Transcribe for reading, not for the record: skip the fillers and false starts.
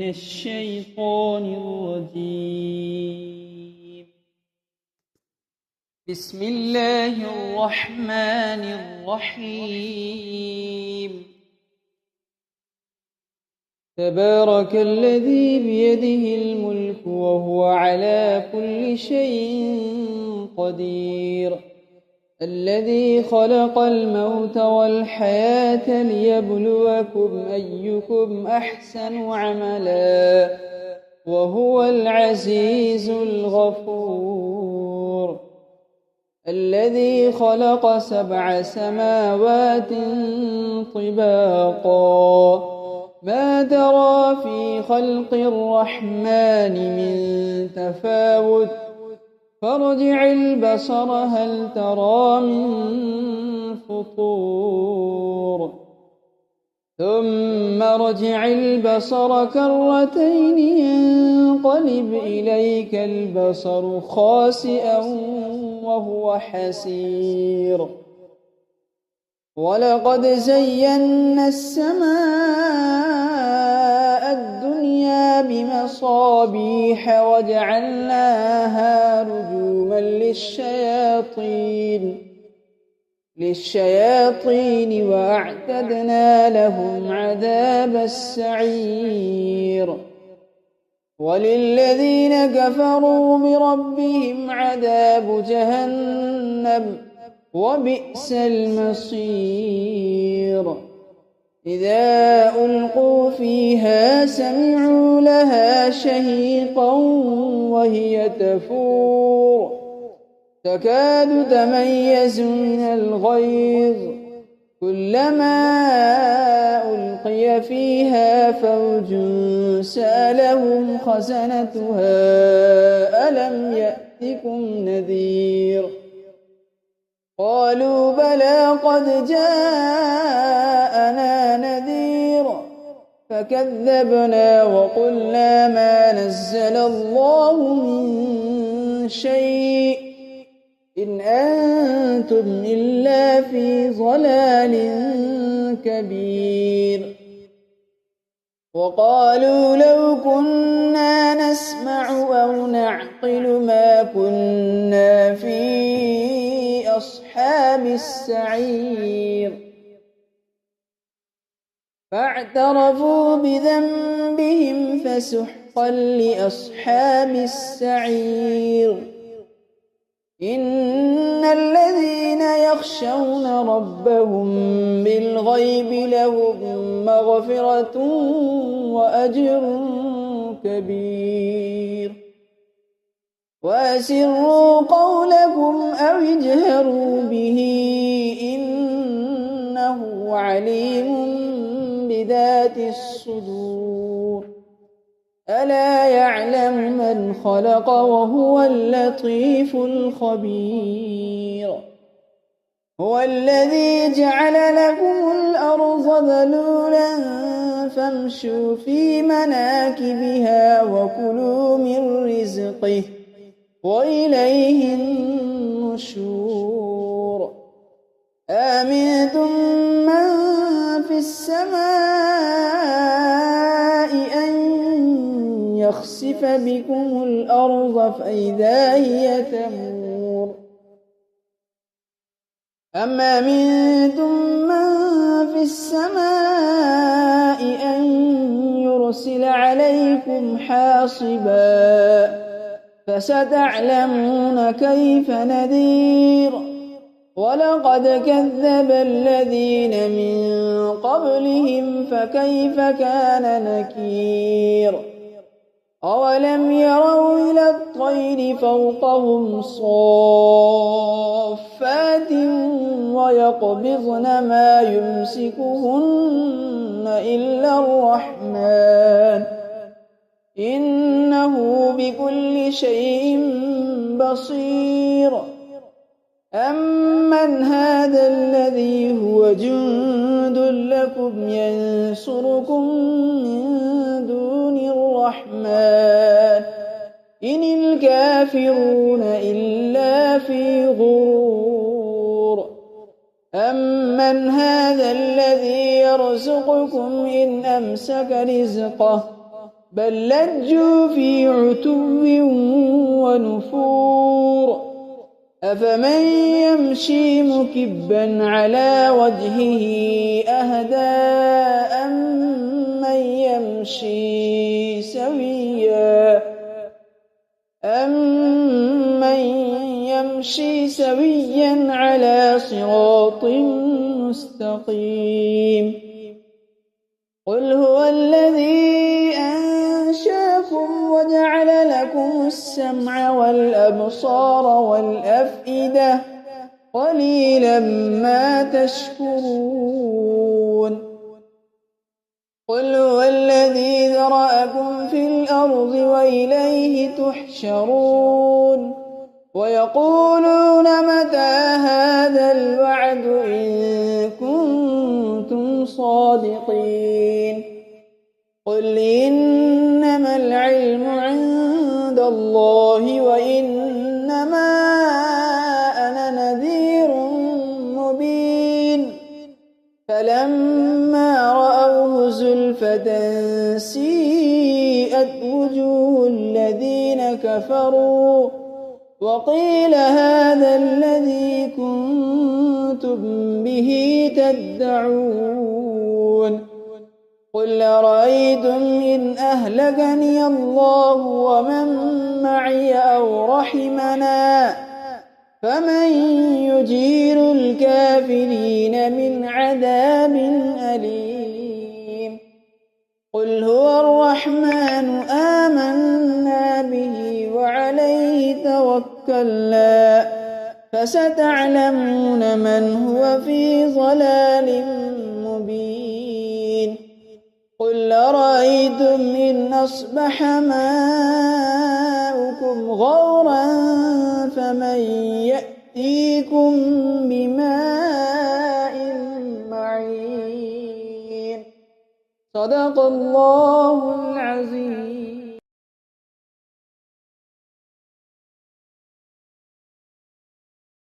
الشيطان الرجيم. بسم الله الرحمن الرحيم. تبارك الذي بيده الملك وهو على كل شيء قدير، الذي خلق الموت والحياة ليبلوكم أيكم أحسن عملا وهو العزيز الغفور. الذي خلق 7 سماوات طباقا ما ترى في خلق الرحمن من تفاوت فارجع البصر هل ترى من فطور ثم ارجع البصر كرتين ينقلب إليك البصر خاسئا وهو حسير. ولقد زينا السماء الدنيا بمصابيح وجعلناها رجوما للشياطين وأعتدنا لهم عذاب السعير. وللذين كفروا بربهم عذاب جهنم وبئس المصير. إذا ألقوا فيها سمعوا لها شهيقا وهي تفور تكاد تميز من الغيظ كلما ألقي فيها فوج سألهم خزنتها ألم يأتكم نذير قالوا بلى قد جاءنا نذير فكذبنا وقلنا ما نزل الله من شيء إن أنتم إلا في ضلال كبير. وقالوا لو كنا نسمع أو نعقل ما كنا في أصحاب السعير فاعترفوا بذنبهم فسحقا لأصحاب السعير. إن الذين يخشون ربهم بالغيب لهم مغفرة وأجر كبير. وأسروا قولكم أو اجهروا به إنه عليم بذات الصدور. ألا يعلم من خلق وهو اللطيف الخبير. هو الذي جعل لكم الأرض ذلولا فامشوا في مناكبها وكلوا من رزقه وإليه النشور. آمنتم من في السماء أن يخسف بكم الأرض فإذا هي تمور أم أمنتم من في السماء أن يرسل عليكم حاصبا فستعلمون كيف نذير. ولقد كذب الذين من قبلهم فكيف كان نكير. أولم يروا إلى الطير فوقهم صافات ويقبضن ما يمسكهن إلا الرحمن إنه بكل شيء بصير. أمن هذا الذي هو جند لكم ينصركم من دون الرحمن إن الكافرون إلا في غرور. أمن هذا الذي يرزقكم إن أمسك رزقه بل لجوا في عتو ونفور أفمن يمشي مكبا على وجهه أهدى أمن يمشي سويا على صراط مستقيم قل هو الذي أنشأكم وجعل لكم السمع والأبصار والأفئدة قليلا ما تشكرون قل هو الذي ذرأكم في الأرض وإليه تحشرون ويقولون متى هذا الوعد إن كنتم صادقين قل إنما العلم عند الله وإنما أنا نذير مبين فلما رأوه زلفة سيئت وجوه الذين كفروا وقيل هذا الذي كنتم به تدعون قل أرأيتم إن أهلكني الله ومن معي أو رحمنا فمن يجير الكافرين من عذاب أليم قل هو الرحمن آمنا به وعليه توكلنا فستعلمون من هو في ضلال مبين قل أرأيتم إن أصبح ماؤكم غورا فمن يأتيكم بماء معين صدق الله العظيم.